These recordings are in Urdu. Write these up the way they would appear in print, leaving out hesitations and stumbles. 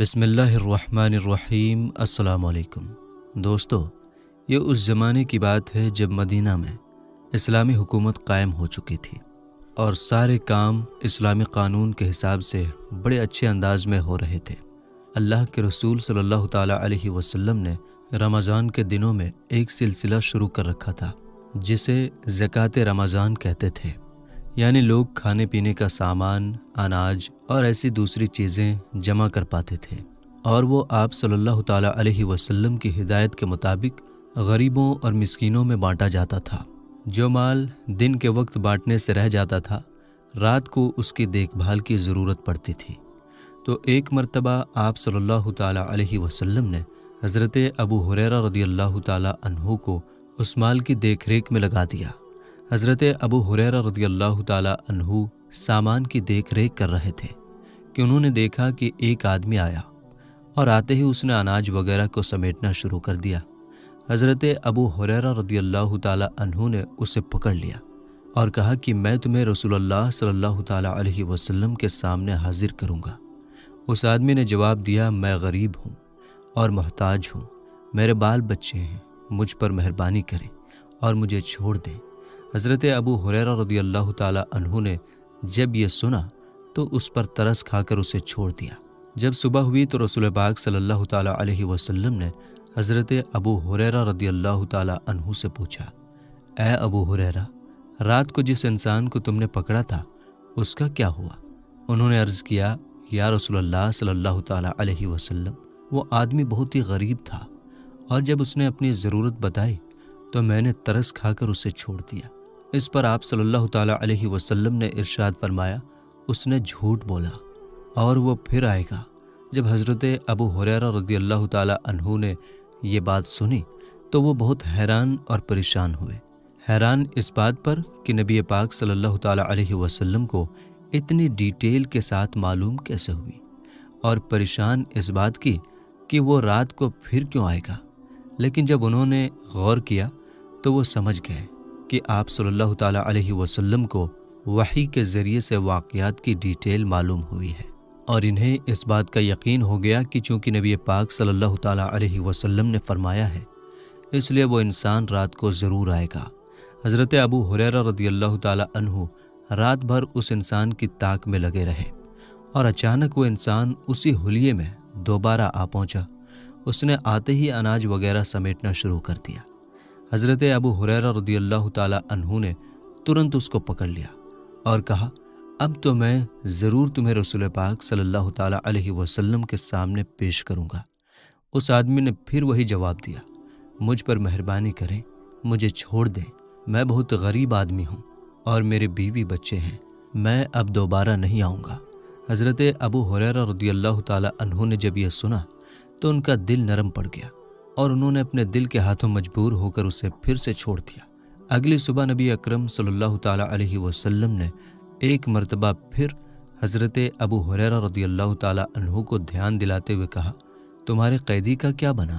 بسم اللہ الرحمن الرحیم۔ السلام علیکم دوستو، یہ اس زمانے کی بات ہے جب مدینہ میں اسلامی حکومت قائم ہو چکی تھی اور سارے کام اسلامی قانون کے حساب سے بڑے اچھے انداز میں ہو رہے تھے۔ اللہ کے رسول صلی اللہ تعالیٰ علیہ وسلم نے رمضان کے دنوں میں ایک سلسلہ شروع کر رکھا تھا جسے زکوٰۃ رمضان کہتے تھے، یعنی لوگ کھانے پینے کا سامان، اناج اور ایسی دوسری چیزیں جمع کر پاتے تھے اور وہ آپ صلی اللہ تعالیٰ علیہ وسلم کی ہدایت کے مطابق غریبوں اور مسکینوں میں بانٹا جاتا تھا۔ جو مال دن کے وقت بانٹنے سے رہ جاتا تھا، رات کو اس کی دیکھ بھال کی ضرورت پڑتی تھی، تو ایک مرتبہ آپ صلی اللہ تعالیٰ علیہ وسلم نے حضرت ابو ہریرہ رضی اللہ تعالیٰ عنہ کو اس مال کی دیکھ ریکھ میں لگا دیا۔ حضرت ابو ہریرہ رضی اللہ تعالیٰ عنہ سامان کی دیکھ ریکھ کر رہے تھے کہ انہوں نے دیکھا کہ ایک آدمی آیا اور آتے ہی اس نے اناج وغیرہ کو سمیٹنا شروع کر دیا۔ حضرت ابو ہریرہ رضی اللہ تعالیٰ عنہ نے اسے پکڑ لیا اور کہا کہ میں تمہیں رسول اللہ صلی اللہ تعالیٰ علیہ وسلم کے سامنے حاضر کروں گا۔ اس آدمی نے جواب دیا، میں غریب ہوں اور محتاج ہوں، میرے بال بچے ہیں، مجھ پر مہربانی کریں اور مجھے چھوڑ دیں۔ حضرت ابو ہریرہ رضی اللہ تعالیٰ عنہ نے جب یہ سنا تو اس پر ترس کھا کر اسے چھوڑ دیا۔ جب صبح ہوئی تو رسول پاک صلی اللہ تعالیٰ علیہ وسلم نے حضرت ابو ہریرہ رضی اللہ تعالیٰ عنہ سے پوچھا، اے ابو ہریرہ، رات کو جس انسان کو تم نے پکڑا تھا اس کا کیا ہوا؟ انہوں نے عرض کیا، یا رسول اللہ صلی اللہ تعالیٰ علیہ وسلم، وہ آدمی بہت ہی غریب تھا اور جب اس نے اپنی ضرورت بتائی تو میں نے ترس کھا کر اسے چھوڑ دیا۔ اس پر آپ صلی اللہ تعالیٰ علیہ وسلم نے ارشاد فرمایا، اس نے جھوٹ بولا اور وہ پھر آئے گا۔ جب حضرت ابو ہریرہ رضی اللہ تعالیٰ عنہ نے یہ بات سنی تو وہ بہت حیران اور پریشان ہوئے۔ حیران اس بات پر کہ نبی پاک صلی اللہ تعالیٰ علیہ وسلم کو اتنی ڈیٹیل کے ساتھ معلوم کیسے ہوئی، اور پریشان اس بات کی کہ وہ رات کو پھر کیوں آئے گا۔ لیکن جب انہوں نے غور کیا تو وہ سمجھ گئے کہ آپ صلی اللہ تعالیٰ علیہ وسلم کو وحی کے ذریعے سے واقعات کی ڈیٹیل معلوم ہوئی ہے، اور انہیں اس بات کا یقین ہو گیا کہ چونکہ نبی پاک صلی اللہ تعالیٰ علیہ وسلم نے فرمایا ہے، اس لیے وہ انسان رات کو ضرور آئے گا۔ حضرت ابو ہریرہ رضی اللہ تعالیٰ عنہ رات بھر اس انسان کی تاک میں لگے رہے اور اچانک وہ انسان اسی حلیے میں دوبارہ آ پہنچا۔ اس نے آتے ہی اناج وغیرہ سمیٹنا شروع کر دیا۔ حضرت ابو ہریرہ رضی اللہ تعالیٰ عنہ نے ترنت اس کو پکڑ لیا اور کہا، اب تو میں ضرور تمہیں رسول پاک صلی اللہ تعالیٰ علیہ وسلم کے سامنے پیش کروں گا۔ اس آدمی نے پھر وہی جواب دیا، مجھ پر مہربانی کریں، مجھے چھوڑ دیں، میں بہت غریب آدمی ہوں اور میرے بیوی بچے ہیں، میں اب دوبارہ نہیں آؤں گا۔ حضرت ابو ہریرہ رضی اللہ تعالیٰ عنہ نے جب یہ سنا تو ان کا دل نرم پڑ گیا اور انہوں نے اپنے دل کے ہاتھوں مجبور ہو کر اسے پھر سے چھوڑ دیا۔ اگلی صبح نبی اکرم صلی اللہ تعالیٰ علیہ وسلم نے ایک مرتبہ پھر حضرت ابو ہریرہ رضی اللہ تعالیٰ عنہ کو دھیان دلاتے ہوئے کہا، تمہارے قیدی کا کیا بنا؟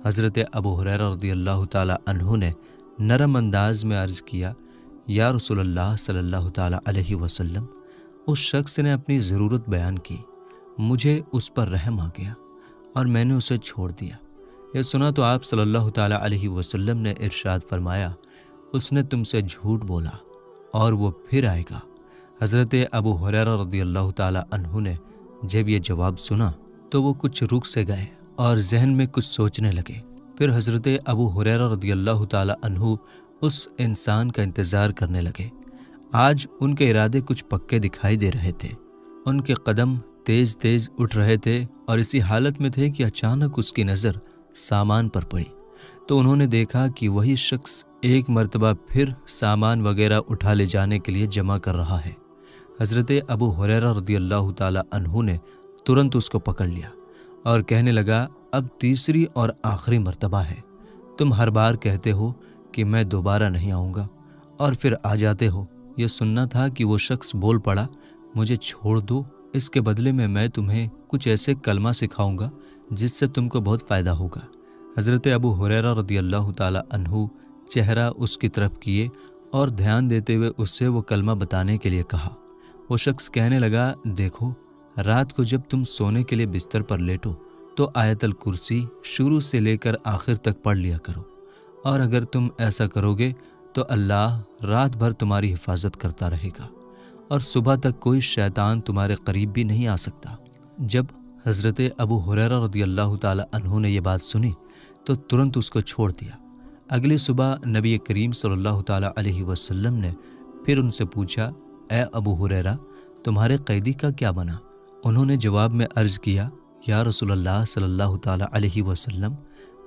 حضرت ابو ہریرہ رضی اللہ تعالیٰ عنہ نے نرم انداز میں عرض کیا، یا رسول اللہ صلی اللہ تعالیٰ علیہ وسلم، اس شخص نے اپنی ضرورت بیان کی، مجھے اس پر رحم آ گیا اور میں نے اسے چھوڑ دیا۔ یہ سنا تو آپ صلی اللہ تعالیٰ علیہ وسلم نے ارشاد فرمایا، اس نے تم سے جھوٹ بولا اور وہ پھر آئے گا۔ حضرت ابو ہریرہ رضی اللہ تعالیٰ عنہ نے جب یہ جواب سنا تو وہ کچھ رک سے گئے اور ذہن میں کچھ سوچنے لگے۔ پھر حضرت ابو ہریرہ رضی اللہ تعالیٰ عنہ اس انسان کا انتظار کرنے لگے۔ آج ان کے ارادے کچھ پکے دکھائی دے رہے تھے، ان کے قدم تیز تیز اٹھ رہے تھے اور اسی حالت میں تھے کہ اچانک اس کی نظر سامان پر پڑی تو انہوں نے دیکھا کہ وہی شخص ایک مرتبہ پھر سامان وغیرہ اٹھا لے جانے کے لیے جمع کر رہا ہے۔ حضرت ابو ہریرہ رضی اللہ تعالیٰ عنہ نے ترنت اس کو پکڑ لیا اور کہنے لگا، اب تیسری اور آخری مرتبہ ہے، تم ہر بار کہتے ہو کہ میں دوبارہ نہیں آؤں گا اور پھر آ جاتے ہو۔ یہ سننا تھا کہ وہ شخص بول پڑا، مجھے چھوڑ دو، اس کے بدلے میں تمہیں کچھ ایسے کلمہ سکھاؤں گا جس سے تم کو بہت فائدہ ہوگا۔ حضرت ابو ہریرہ رضی اللہ تعالیٰ عنہ چہرہ اس کی طرف کیے اور دھیان دیتے ہوئے اس سے وہ کلمہ بتانے کے لیے کہا۔ وہ شخص کہنے لگا، دیکھو رات کو جب تم سونے کے لیے بستر پر لیٹو تو آیت الکرسی شروع سے لے کر آخر تک پڑھ لیا کرو، اور اگر تم ایسا کرو گے تو اللہ رات بھر تمہاری حفاظت کرتا رہے گا، اور صبح تک کوئی شیطان تمہارے قریب بھی نہیں آ سکتا۔ جب حضرت ابو ہریرہ رضی اللہ تعالی عنہ نے یہ بات سنی تو ترنت اس کو چھوڑ دیا۔ اگلی صبح نبی کریم صلی اللہ تعالی علیہ وسلم نے پھر ان سے پوچھا، اے ابو ہریرہ، تمہارے قیدی کا کیا بنا؟ انہوں نے جواب میں عرض کیا، یا رسول اللہ صلی اللہ تعالی علیہ وسلم،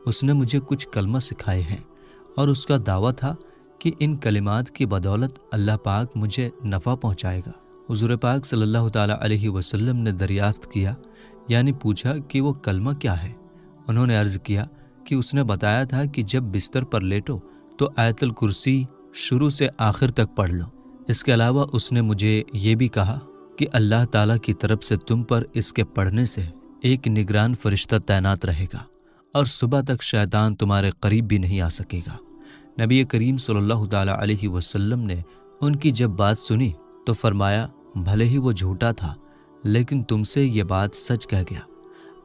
اس نے مجھے کچھ کلمہ سکھائے ہیں، اور اس کا دعویٰ تھا کہ ان کلمات کی بدولت اللہ پاک مجھے نفع پہنچائے گا۔ حضور پاک صلی اللہ تعالی علیہ وسلم نے دریافت کیا، یعنی پوچھا کہ وہ کلمہ کیا ہے؟ انہوں نے عرض کیا کہ اس نے بتایا تھا کہ جب بستر پر لیٹو تو آیت الکرسی شروع سے آخر تک پڑھ لو۔ اس کے علاوہ اس نے مجھے یہ بھی کہا کہ اللہ تعالیٰ کی طرف سے تم پر اس کے پڑھنے سے ایک نگران فرشتہ تعینات رہے گا، اور صبح تک شیطان تمہارے قریب بھی نہیں آ سکے گا۔ نبی کریم صلی اللہ تعالی علیہ وسلم نے ان کی جب بات سنی تو فرمایا، بھلے ہی وہ جھوٹا تھا لیکن تم سے یہ بات سچ کہہ گیا۔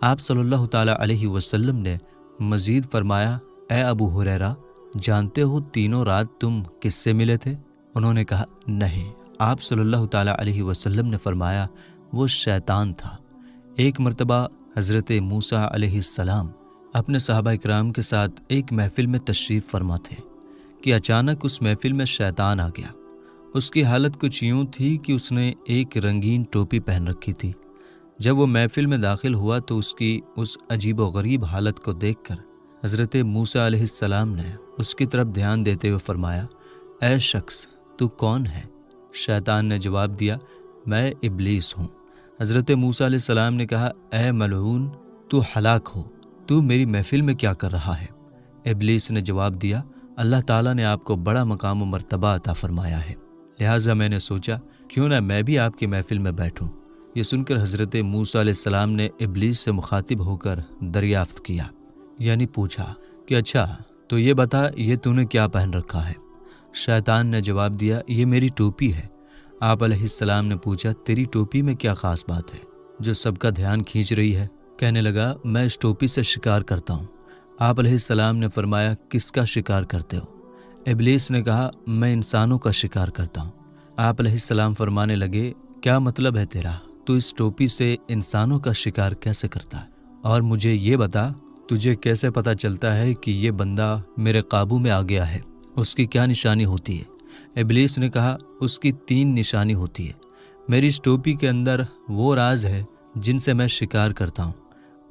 آپ صلی اللہ تعالی علیہ وسلم نے مزید فرمایا، اے ابو ہریرہ، جانتے ہو تینوں رات تم کس سے ملے تھے؟ انہوں نے کہا، نہیں۔ آپ صلی اللہ تعالی علیہ وسلم نے فرمایا، وہ شیطان تھا۔ ایک مرتبہ حضرت موسیٰ علیہ السلام اپنے صحابہ اکرام کے ساتھ ایک محفل میں تشریف فرما تھے کہ اچانک اس محفل میں شیطان آ گیا۔ اس کی حالت کچھ یوں تھی کہ اس نے ایک رنگین ٹوپی پہن رکھی تھی۔ جب وہ محفل میں داخل ہوا تو اس کی اس عجیب و غریب حالت کو دیکھ کر حضرت موسیٰ علیہ السلام نے اس کی طرف دھیان دیتے ہوئے فرمایا، اے شخص، تو کون ہے؟ شیطان نے جواب دیا، میں ابلیس ہوں۔ حضرت موسیٰ علیہ السلام نے کہا، اے ملعون، تو ہلاک ہو، تو میری محفل میں کیا کر رہا ہے؟ ابلیس نے جواب دیا، اللہ تعالیٰ نے آپ کو بڑا مقام و مرتبہ عطا فرمایا ہے، لہٰذا میں نے سوچا کیوں نہ میں بھی آپ کی محفل میں بیٹھوں۔ یہ سن کر حضرت موسیٰ علیہ السلام نے ابلیس سے مخاطب ہو کر دریافت کیا، یعنی پوچھا کہ اچھا تو یہ بتا، یہ تو نے کیا پہن رکھا ہے؟ شیطان نے جواب دیا، یہ میری ٹوپی ہے۔ آپ علیہ السلام نے پوچھا، تیری ٹوپی میں کیا خاص بات ہے جو سب کا دھیان کھینچ رہی ہے؟ کہنے لگا، میں اس ٹوپی سے شکار کرتا ہوں۔ آپ علیہ السلام نے فرمایا، کس کا شکار کرتے ہو؟ ابلیس نے کہا، میں انسانوں کا شکار کرتا ہوں۔ آپ علیہ السلام فرمانے لگے، کیا مطلب ہے تیرا؟ تو اس ٹوپی سے انسانوں کا شکار کیسے کرتا ہے؟ اور مجھے یہ بتا، تجھے کیسے پتہ چلتا ہے کہ یہ بندہ میرے قابو میں آ گیا ہے؟ اس کی کیا نشانی ہوتی ہے؟ ابلیس نے کہا، اس کی 3 نشانی ہوتی ہے۔ میری اس ٹوپی کے اندر وہ راز ہے جن سے میں شکار کرتا ہوں۔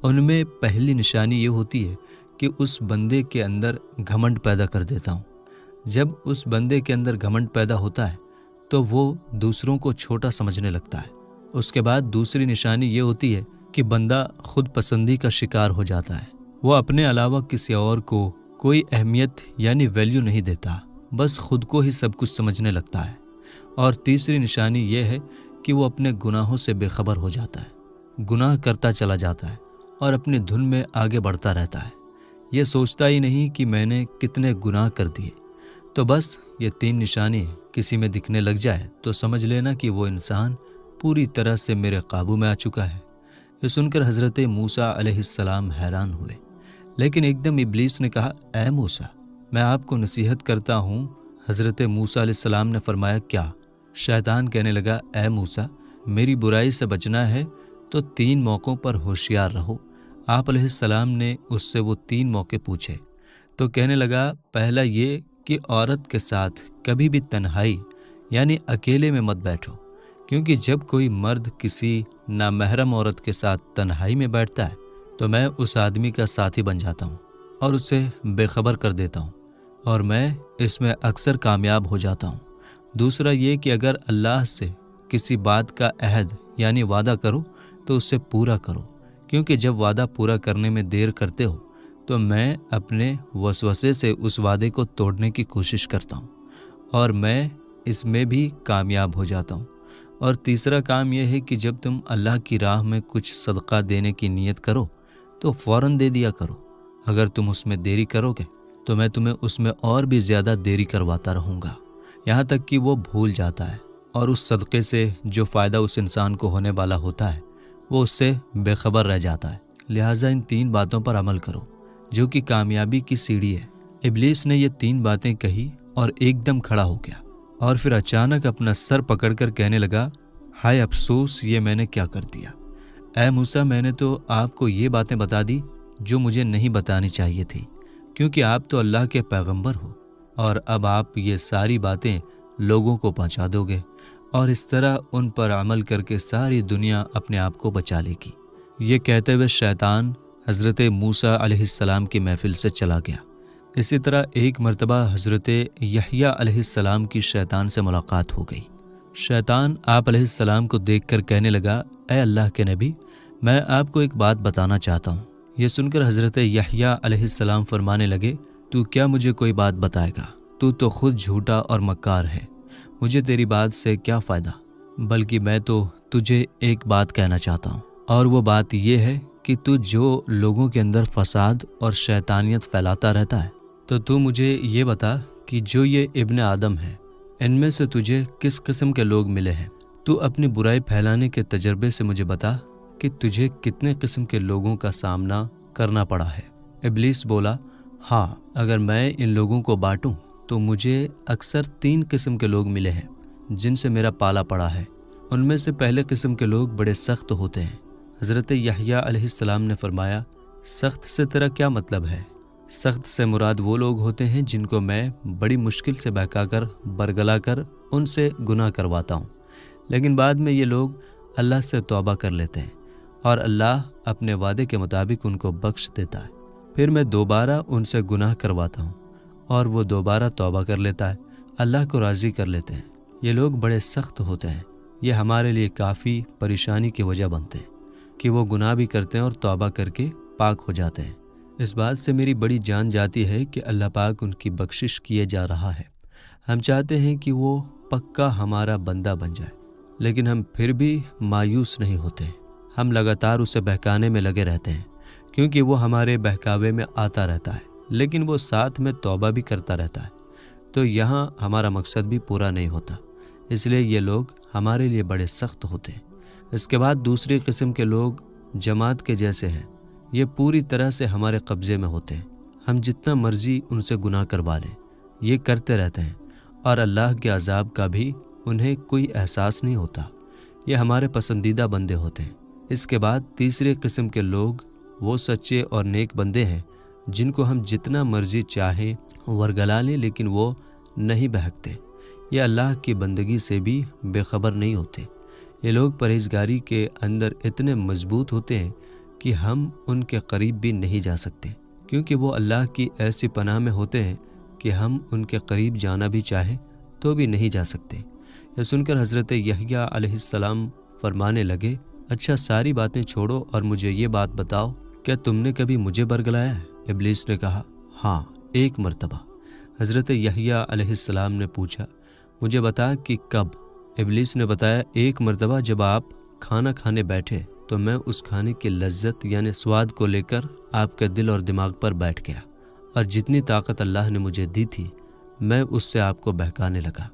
ان میں پہلی نشانی یہ ہوتی ہے کہ اس بندے کے اندر گھمنڈ پیدا کر دیتا ہوں۔ جب اس بندے کے اندر گھمنڈ پیدا ہوتا ہے تو وہ دوسروں کو چھوٹا سمجھنے لگتا ہے۔ اس کے بعد دوسری نشانی یہ ہوتی ہے کہ بندہ خود پسندی کا شکار ہو جاتا ہے۔ وہ اپنے علاوہ کسی اور کو کوئی اہمیت یعنی ویلیو نہیں دیتا، بس خود کو ہی سب کچھ سمجھنے لگتا ہے۔ اور تیسری نشانی یہ ہے کہ وہ اپنے گناہوں سے بے خبر ہو جاتا ہے، گناہ کرتا چلا جاتا ہے اور اپنی دھن میں آگے بڑھتا رہتا ہے۔ یہ سوچتا ہی نہیں کہ میں نے کتنے گناہ کر دیے۔ تو بس یہ 3 نشانی کسی میں دکھنے لگ جائے تو سمجھ لینا کہ وہ انسان پوری طرح سے میرے قابو میں آ چکا ہے۔ یہ سن کر حضرت موسیٰ علیہ السلام حیران ہوئے، لیکن ایک دم ابلیس نے کہا، اے موسیٰ، میں آپ کو نصیحت کرتا ہوں۔ حضرت موسیٰ علیہ السلام نے فرمایا، کیا؟ شیطان کہنے لگا، اے موسیٰ، میری برائی سے بچنا ہے تو 3 موقعوں پر ہوشیار رہو۔ آپ علیہ السلام نے اس سے وہ 3 موقع پوچھے تو کہنے لگا، پہلا یہ کہ عورت کے ساتھ کبھی بھی تنہائی یعنی اکیلے میں مت بیٹھو، کیونکہ جب کوئی مرد کسی نامحرم عورت کے ساتھ تنہائی میں بیٹھتا ہے تو میں اس آدمی کا ساتھی بن جاتا ہوں اور اسے بے خبر کر دیتا ہوں، اور میں اس میں اکثر کامیاب ہو جاتا ہوں۔ دوسرا یہ کہ اگر اللہ سے کسی بات کا عہد یعنی وعدہ کرو تو اسے پورا کرو، کیونکہ جب وعدہ پورا کرنے میں دیر کرتے ہو تو میں اپنے وسوسے سے اس وعدے کو توڑنے کی کوشش کرتا ہوں اور میں اس میں بھی کامیاب ہو جاتا ہوں۔ اور تیسرا کام یہ ہے کہ جب تم اللہ کی راہ میں کچھ صدقہ دینے کی نیت کرو تو فوراً دے دیا کرو۔ اگر تم اس میں دیری کرو گے تو میں تمہیں اس میں اور بھی زیادہ دیری کرواتا رہوں گا، یہاں تک کہ وہ بھول جاتا ہے، اور اس صدقے سے جو فائدہ اس انسان کو ہونے والا ہوتا ہے وہ اس سے بے خبر رہ جاتا ہے۔ لہٰذا ان 3 باتوں پر عمل کرو جو کہ کامیابی کی سیڑھی ہے۔ ابلیس نے یہ 3 باتیں کہی اور ایک دم کھڑا ہو گیا اور پھر اچانک اپنا سر پکڑ کر کہنے لگا، ہائے افسوس، یہ میں نے کیا کر دیا۔ اے موسیٰ، میں نے تو آپ کو یہ باتیں بتا دی جو مجھے نہیں بتانی چاہیے تھی، کیونکہ آپ تو اللہ کے پیغمبر ہو، اور اب آپ یہ ساری باتیں لوگوں کو پہنچا دو گے اور اس طرح ان پر عمل کر کے ساری دنیا اپنے آپ کو بچا لے گی۔ یہ کہتے ہوئے شیطان حضرت موسیٰ علیہ السلام کی محفل سے چلا گیا۔ اسی طرح ایک مرتبہ حضرت یحییٰ علیہ السلام کی شیطان سے ملاقات ہو گئی۔ شیطان آپ علیہ السلام کو دیکھ کر کہنے لگا، اے اللہ کے نبی، میں آپ کو ایک بات بتانا چاہتا ہوں۔ یہ سن کر حضرت یحییٰ علیہ السلام فرمانے لگے، تو کیا مجھے کوئی بات بتائے گا؟ تو خود جھوٹا اور مکار ہے، مجھے تیری بات سے کیا فائدہ؟ بلکہ میں تو تجھے ایک بات کہنا چاہتا ہوں، اور وہ بات یہ ہے کہ تو جو لوگوں کے اندر فساد اور شیطانیت پھیلاتا رہتا ہے، تو مجھے یہ بتا کہ جو یہ ابن آدم ہے، ان میں سے تجھے کس قسم کے لوگ ملے ہیں؟ تو اپنی برائی پھیلانے کے تجربے سے مجھے بتا کہ تجھے کتنے قسم کے لوگوں کا سامنا کرنا پڑا ہے۔ ابلیس بولا، ہاں، اگر میں ان لوگوں کو بانٹوں تو مجھے اکثر 3 قسم کے لوگ ملے ہیں جن سے میرا پالا پڑا ہے۔ ان میں سے پہلے قسم کے لوگ بڑے سخت ہوتے ہیں۔ حضرت یحییٰ علیہ السلام نے فرمایا، سخت سے تیرا کیا مطلب ہے؟ سخت سے مراد وہ لوگ ہوتے ہیں جن کو میں بڑی مشکل سے بہکا کر برگلا کر ان سے گناہ کرواتا ہوں، لیکن بعد میں یہ لوگ اللہ سے توبہ کر لیتے ہیں اور اللہ اپنے وعدے کے مطابق ان کو بخش دیتا ہے۔ پھر میں دوبارہ ان سے گناہ کرواتا ہوں اور وہ دوبارہ توبہ کر لیتا ہے، اللہ کو راضی کر لیتے ہیں۔ یہ لوگ بڑے سخت ہوتے ہیں۔ یہ ہمارے لیے کافی پریشانی کی وجہ بنتے ہیں کہ وہ گناہ بھی کرتے ہیں اور توبہ کر کے پاک ہو جاتے ہیں۔ اس بات سے میری بڑی جان جاتی ہے کہ اللہ پاک ان کی بخشش کیے جا رہا ہے۔ ہم چاہتے ہیں کہ وہ پکا ہمارا بندہ بن جائے، لیکن ہم پھر بھی مایوس نہیں ہوتے۔ ہم لگاتار اسے بہکانے میں لگے رہتے ہیں، کیونکہ وہ ہمارے بہکاوے میں آتا رہتا ہے، لیکن وہ ساتھ میں توبہ بھی کرتا رہتا ہے، تو یہاں ہمارا مقصد بھی پورا نہیں ہوتا۔ اس لیے یہ لوگ ہمارے لیے بڑے سخت ہوتے ہیں۔ اس کے بعد دوسری قسم کے لوگ جماعت کے جیسے ہیں۔ یہ پوری طرح سے ہمارے قبضے میں ہوتے ہیں، ہم جتنا مرضی ان سے گناہ کروا لیں، یہ کرتے رہتے ہیں اور اللہ کے عذاب کا بھی انہیں کوئی احساس نہیں ہوتا۔ یہ ہمارے پسندیدہ بندے ہوتے ہیں۔ اس کے بعد تیسری قسم کے لوگ وہ سچے اور نیک بندے ہیں جن کو ہم جتنا مرضی چاہیں ورگلا لیں، لیکن وہ نہیں بہکتے۔ یہ اللہ کی بندگی سے بھی بے خبر نہیں ہوتے۔ یہ لوگ پرہیزگاری کے اندر اتنے مضبوط ہوتے ہیں کہ ہم ان کے قریب بھی نہیں جا سکتے، کیونکہ وہ اللہ کی ایسی پناہ میں ہوتے ہیں کہ ہم ان کے قریب جانا بھی چاہیں تو بھی نہیں جا سکتے۔ یہ سن کر حضرت یحییٰ علیہ السلام فرمانے لگے، اچھا ساری باتیں چھوڑو اور مجھے یہ بات بتاؤ، کیا تم نے کبھی مجھے برگلایا ہے؟ ابلیس نے کہا، ہاں، ایک مرتبہ۔ حضرت یحییٰ علیہ السلام نے پوچھا، مجھے بتا کہ کب؟ ابلیس نے بتایا، ایک مرتبہ جب آپ کھانا کھانے بیٹھے تو میں اس کھانے کی لذت یعنی سواد کو لے کر آپ کے دل اور دماغ پر بیٹھ گیا، اور جتنی طاقت اللہ نے مجھے دی تھی میں اس سے آپ کو بہکانے لگا۔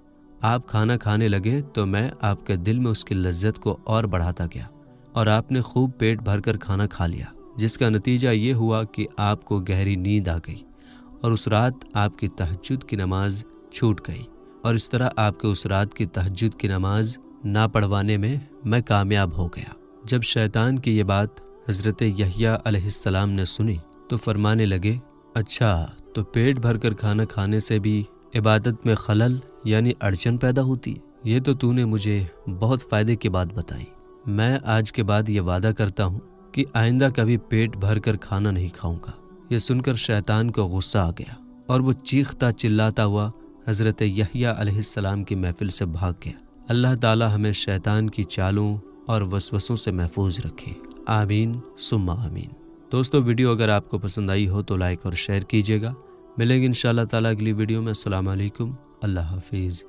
آپ کھانا کھانے لگے تو میں آپ کے دل میں اس کی لذت کو اور بڑھاتا گیا، اور آپ نے خوب پیٹ بھر کر کھانا کھا لیا، جس کا نتیجہ یہ ہوا کہ آپ کو گہری نیند آ گئی اور اس رات آپ کی تہجد کی نماز چھوٹ گئی، اور اس طرح آپ کے اس رات کی تہجد کی نماز نہ پڑھوانے میں کامیاب ہو گیا۔ جب شیطان کی یہ بات حضرت یحییٰ علیہ السلام نے سنی تو فرمانے لگے، اچھا تو پیٹ بھر کر کھانا کھانے سے بھی عبادت میں خلل یعنی اڑچن پیدا ہوتی ہے؟ یہ تو نے مجھے بہت فائدے کی بات بتائی۔ میں آج کے بعد یہ وعدہ کرتا ہوں کہ آئندہ کبھی پیٹ بھر کر کھانا نہیں کھاؤں گا۔ یہ سن کر شیطان کو غصہ آ گیا اور وہ چیختا چلاتا ہوا حضرت یحییٰ علیہ السلام کی محفل سے بھاگ گیا۔ اللہ تعالی ہمیں شیطان کی چالوں اور وسوسوں سے محفوظ رکھے، آمین ثم آمین۔ دوستو، ویڈیو اگر آپ کو پسند آئی ہو تو لائک اور شیئر کیجیے گا۔ ملیں گے انشاءاللہ تعالی اگلی ویڈیو میں۔ السلام علیکم، اللہ حافظ۔